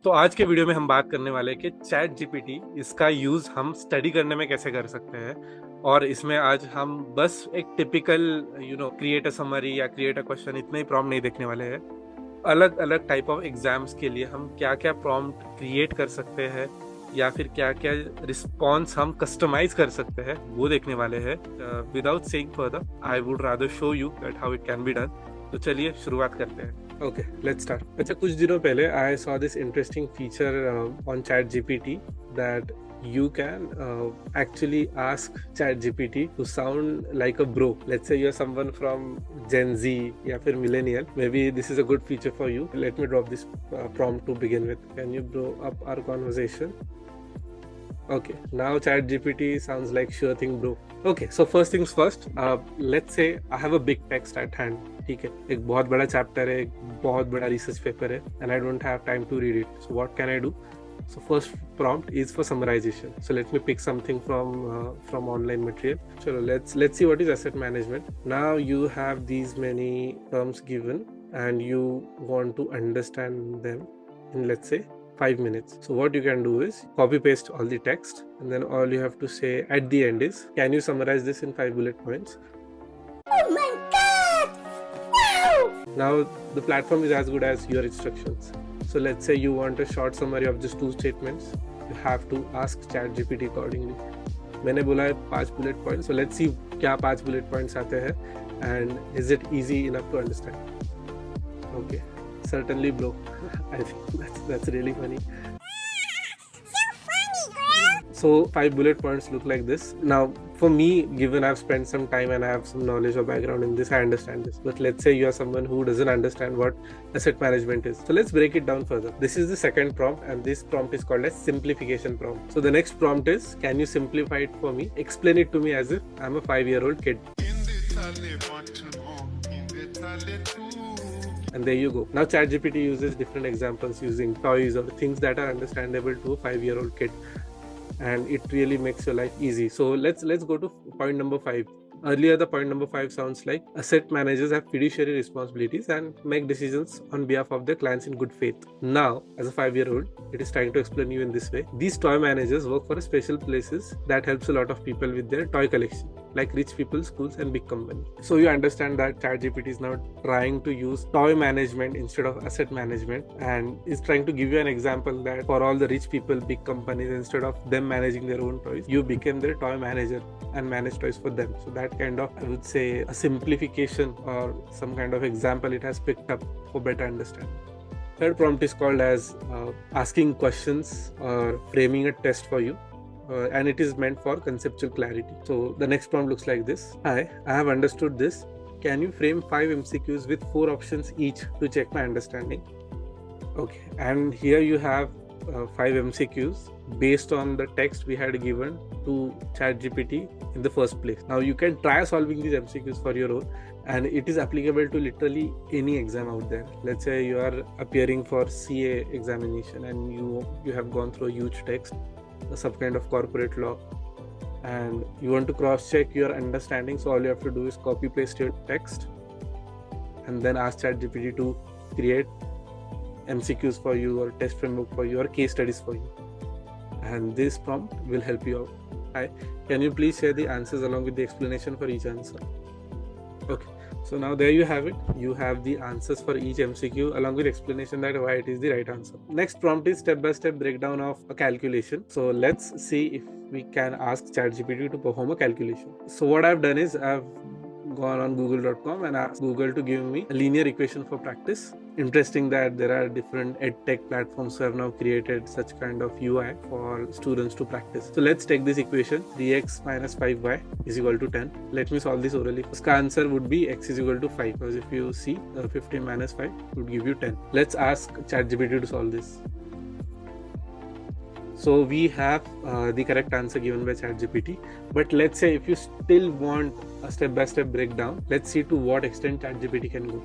तो आज के वीडियो में हम बात करने वाले हैं कि चैट जीपीटी इसका यूज़ हम स्टडी करने में कैसे कर सकते हैं। और इसमें आज हम बस एक टिपिकल क्रिएट अ समरी या क्रिएट अ क्वेश्चन इतने ही प्रॉम्प्ट नहीं देखने वाले हैं। अलग अलग टाइप ऑफ एग्जाम्स के लिए हम क्या क्या प्रॉम्प्ट क्रिएट कर सकते हैं या फिर क्या क्या रिस्पॉन्स हम कस्टमाइज कर सकते हैं वो देखने वाले हैं। Without saying further I would rather show you that how it can be done. तो चलिए शुरुआत करते हैं। Okay, let's start. अच्छा, कुछ दिनों पहले I saw this interesting feature on chat GPT that you can actually ask ChatGPT to sound like a bro. Let's say you're someone from Gen Z या फिर millennial. Maybe this is a good feature for you. Let me drop this prompt to begin with. Can you bro up our conversation? Okay, now ChatGPT sounds like sure thing bro. Okay, so first things first, let's say I have a big text at hand. ठीक है, एक बहुत बड़ा chapter है, एक बहुत बड़ा research paper है, and I don't have time to read it. So what can I do? So first prompt is for summarization. So let me pick something from online material. So let's see what is asset management. Now you have these many terms given and you want to understand them in, let's say, 5 minutes. So what you can do is copy paste all the text and then all you have to say at the end is, can you summarize this in 5 bullet points? Oh my god! Wow! Now the platform is as good as your instructions. So let's say you want a short summary of just 2 statements. You have to ask ChatGPT accordingly. मैंने बोला है 5 bullet points. So let's see क्या 5 bullet points आते हैं and is it easy enough to understand? Okay, certainly bro. I think that's really funny. So funny, girl! So 5 bullet points look like this. Now for me, given I've spent some time and I have some knowledge or background in this, I understand this. But let's say you are someone who doesn't understand what asset management is. So let's break it down further. This is the second prompt and this prompt is called as simplification prompt. So the next prompt is, can you simplify it for me? Explain it to me as if I'm a 5-year-old kid. And there you go. Now ChatGPT uses different examples using toys or things that are understandable to a 5-year-old kid. And it really makes your life easy. So let's go to point number 5. Earlier the point number 5 sounds like asset managers have fiduciary responsibilities and make decisions on behalf of their clients in good faith. Now as a 5-year-old, it is trying to explain you in this way. These toy managers work for special places that helps a lot of people with their toy collection, like rich people, schools and big companies. So you understand that ChatGPT is now trying to use toy management instead of asset management and is trying to give you an example that for all the rich people, big companies, instead of them managing their own toys, you became their toy manager and manage toys for them. So that kind of, I would say, a simplification or some kind of example it has picked up for better understanding. Third prompt is called as asking questions or framing a test for you. And it is meant for conceptual clarity. So the next prompt looks like this. Hi, I have understood this. Can you frame 5 MCQs with 4 options each to check my understanding? Okay, and here you have 5 MCQs based on the text we had given to ChatGPT in the first place. Now you can try solving these MCQs for your own, and it is applicable to literally any exam out there. Let's say you are appearing for CA examination and you have gone through a huge text, some kind of corporate law, and you want to cross check your understanding. So all you have to do is copy paste your text and then ask ChatGPT to create MCQs for you or test framework for you or case studies for you, and this prompt will help you out. Hi, can you please share the answers along with the explanation for each answer? Okay, so now there you have it. You have the answers for each MCQ along with explanation that why it is the right answer. Next prompt is step-by-step breakdown of a calculation. So let's see if we can ask ChatGPT to perform a calculation. So what I've done is I've gone on google.com and asked Google to give me a linear equation for practice. Interesting that there are different edtech platforms who have now created such kind of UI for students to practice. So let's take this equation, 3x minus 5y is equal to 10. Let me solve this orally. The answer would be x is equal to 5, because if you see 15 minus 5 would give you 10. Let's ask ChatGPT to solve this. So we have the correct answer given by ChatGPT, but let's say if you still want a step-by-step breakdown, let's see to what extent ChatGPT can go.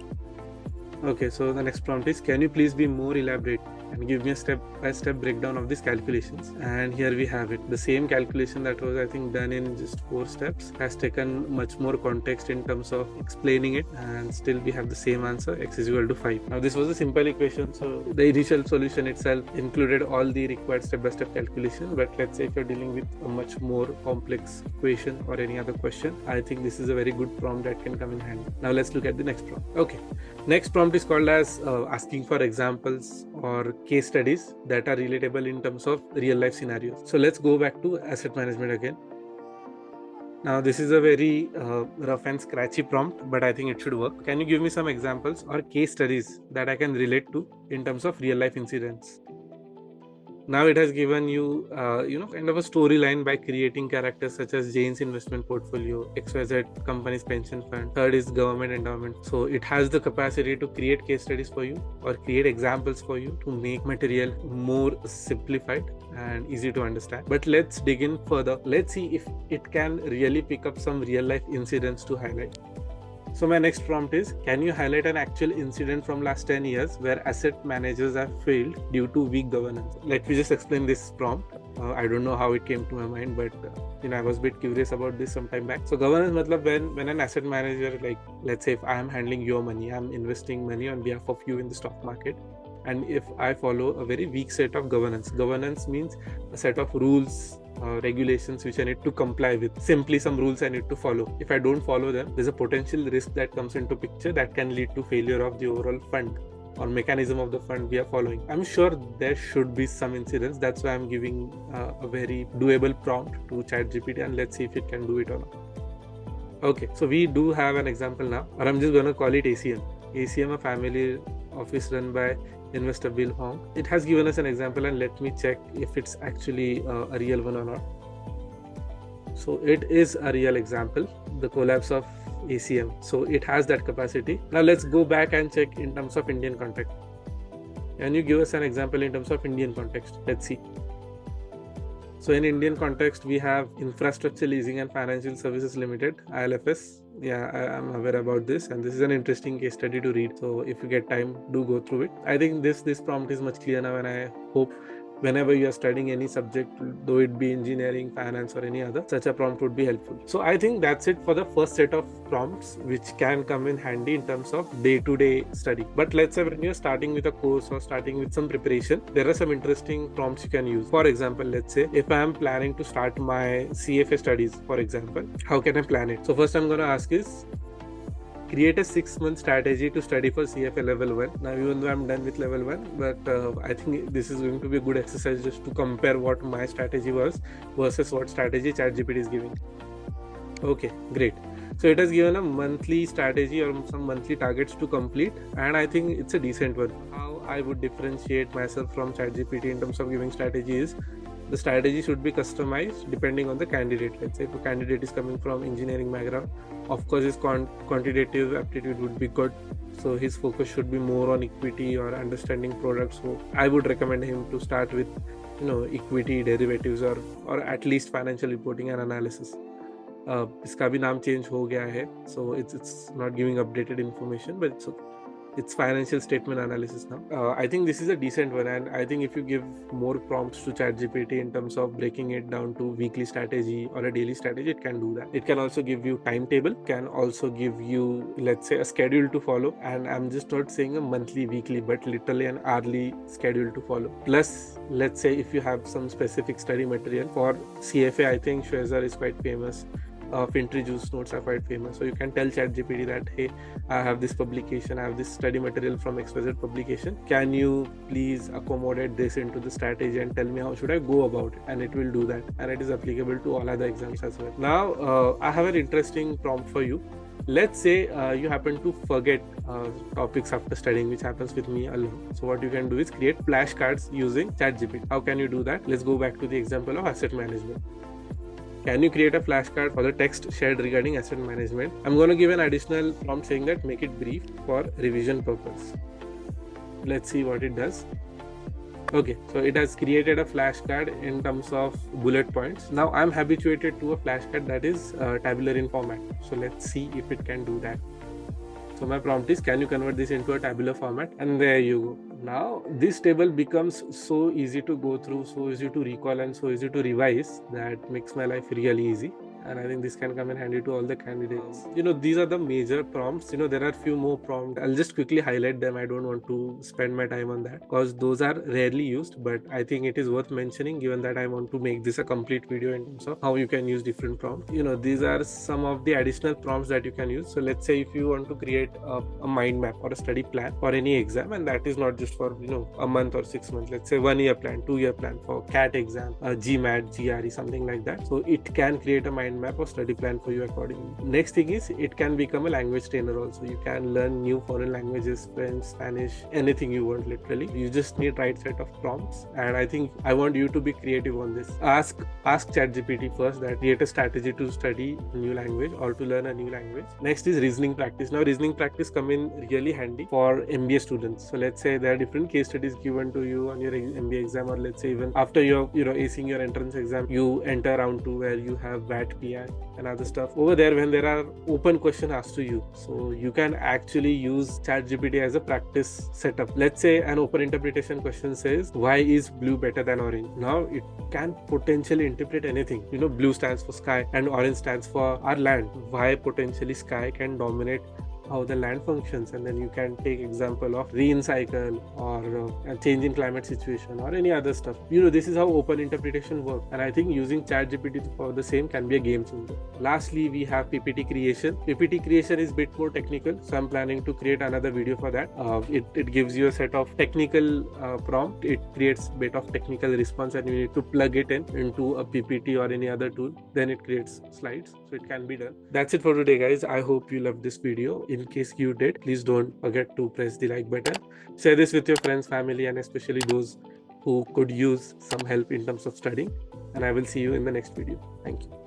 Okay, so the next prompt is, can you please be more elaborate? and give me a step-by-step breakdown of these calculations. And here we have it. The same calculation that was, I think, done in just 4 steps has taken much more context in terms of explaining it, and still we have the same answer, x is equal to 5. Now this was a simple equation, so the initial solution itself included all the required step-by-step calculation. But let's say if you're dealing with a much more complex equation or any other question, I think this is a very good prompt that can come in handy. Now let's look at the next prompt. Okay, next prompt is called as asking for examples or case studies that are relatable in terms of real life scenarios. So let's go back to asset management again. Now this is a very rough and scratchy prompt, but I think it should work. Can you give me some examples or case studies that I can relate to in terms of real life incidents? Now it has given you, kind of a storyline by creating characters such as Jane's investment portfolio, XYZ company's pension fund, third is government endowment. So it has the capacity to create case studies for you or create examples for you to make material more simplified and easy to understand. But let's dig in further. Let's see if it can really pick up some real life incidents to highlight. So my next prompt is, can you highlight an actual incident from last 10 years where asset managers have failed due to weak governance? Let me just explain this prompt. I don't know how it came to my mind, but I was a bit curious about this some time back. So governance matlab when an asset manager, like let's say if I am handling your money, I'm investing money on behalf of you in the stock market, and if I follow a very weak set of governance means a set of rules, regulations which I need to comply with, simply some rules I need to follow. If I don't follow them, there's a potential risk that comes into picture that can lead to failure of the overall fund or mechanism of the fund we are following. I'm sure there should be some incidents. That's why I'm giving a very doable prompt to ChatGPT, and let's see if it can do it or not. Okay, so we do have an example now, or I'm just going to call it ACM. ACM, a family office run by investor Bill Hong. It has given us an example, and let me check if it's actually a real one or not. So it is a real example, the collapse of ACM. So it has that capacity. Now let's go back and check in terms of Indian context. Can you give us an example in terms of Indian context? Let's see. So in Indian context, we have Infrastructure Leasing and Financial Services Limited, ILFS. Yeah, I'm aware about this, and this is an interesting case study to read. So if you get time, do go through it. I think this prompt is much clearer now, and I hope whenever you are studying any subject, though it be engineering, finance, or any other, such a prompt would be helpful. So I think that's it for the first set of prompts, which can come in handy in terms of day-to-day study. But let's say when you're starting with a course or starting with some preparation, there are some interesting prompts you can use. For example, let's say if I'm planning to start my CFA studies, for example, how can I plan it? So first I'm going to ask is, create a 6-month strategy to study for CFA level 1. Now, even though I'm done with level 1, but I think this is going to be a good exercise just to compare what my strategy was versus what strategy ChatGPT is giving. Okay, great. So it has given a monthly strategy or some monthly targets to complete, and I think it's a decent one. How I would differentiate myself from ChatGPT in terms of giving strategy is, the strategy should be customized depending on the candidate. Let's say if a candidate is coming from engineering background, of course his quantitative aptitude would be good, so his focus should be more on equity or understanding products. So I would recommend him to start with equity derivatives or at least financial reporting and analysis. इसका भी नाम change हो गया है, so it's not giving updated information, but it's financial statement analysis now. I think this is a decent one, and I think if you give more prompts to ChatGPT in terms of breaking it down to weekly strategy or a daily strategy, it can do that. It can also give you timetable, can also give you, let's say, a schedule to follow, and I'm just not saying a monthly, weekly, but literally an hourly schedule to follow. Plus, let's say if you have some specific study material for CFA, I think Shwezar is quite famous. Fintry Juice notes are quite famous, so you can tell ChatGPT that, hey, I have this publication, I have this study material from XYZ publication, can you please accommodate this into the strategy and tell me how should I go about it, and it will do that, and it is applicable to all other exams as well. Now I have an interesting prompt for you. Let's say you happen to forget topics after studying, which happens with me a lot. So what you can do is create flashcards using ChatGPT. How can you do that? Let's go back to the example of asset management. Can you create a flashcard for the text shared regarding asset management? I'm going to give an additional prompt saying that make it brief for revision purpose. Let's see what it does. Okay, so it has created a flashcard in terms of bullet points. Now I'm habituated to a flashcard that is tabular in format. So let's see if it can do that. So my prompt is, can you convert this into a tabular format? And there you go. Now this table becomes so easy to go through, so easy to recall, and so easy to revise that makes my life really easy. And I think this can come in handy to all the candidates. These are the major prompts. There are few more prompts. I'll just quickly highlight them. I don't want to spend my time on that because those are rarely used, but I think it is worth mentioning given that I want to make this a complete video in terms of how you can use different prompts. These are some of the additional prompts that you can use. So let's say if you want to create a mind map or a study plan for any exam, and that is not just for a month or 6 months. Let's say 1 year plan, 2 year plan for CAT exam, GMAT, GRE, something like that. So it can create a mind map or study plan for you accordingly. Next thing is it can become a language trainer also. You can learn new foreign languages, French, Spanish, anything you want literally. You just need right set of prompts, and I think I want you to be creative on this. Ask ChatGPT first that create a strategy to study a new language or to learn a new language. Next is reasoning practice. Now reasoning practice come in really handy for MBA students. So let's say there are different case studies given to you on your MBA exam, or let's say even after you're acing your entrance exam, you enter round 2 where you have VAT, PI and other stuff. Over there, when there are open question asked to you, so you can actually use ChatGPT as a practice setup. Let's say an open interpretation question says, why is blue better than orange? Now it can potentially interpret anything. Blue stands for sky and orange stands for our land. Why potentially sky can dominate how the land functions, and then you can take example of rain cycle or a change in climate situation or any other stuff. This is how open interpretation works, and I think using ChatGPT for the same can be a game changer. Lastly, we have PPT creation. PPT creation is a bit more technical, so I'm planning to create another video for that. It gives you a set of technical prompt. It creates a bit of technical response, and you need to plug it into a PPT or any other tool. Then it creates slides, so it can be done. That's it for today, guys. I hope you loved this video. In case you did, please don't forget to press the like button. Share this with your friends, family, and especially those who could use some help in terms of studying. And I will see you in the next video. Thank you.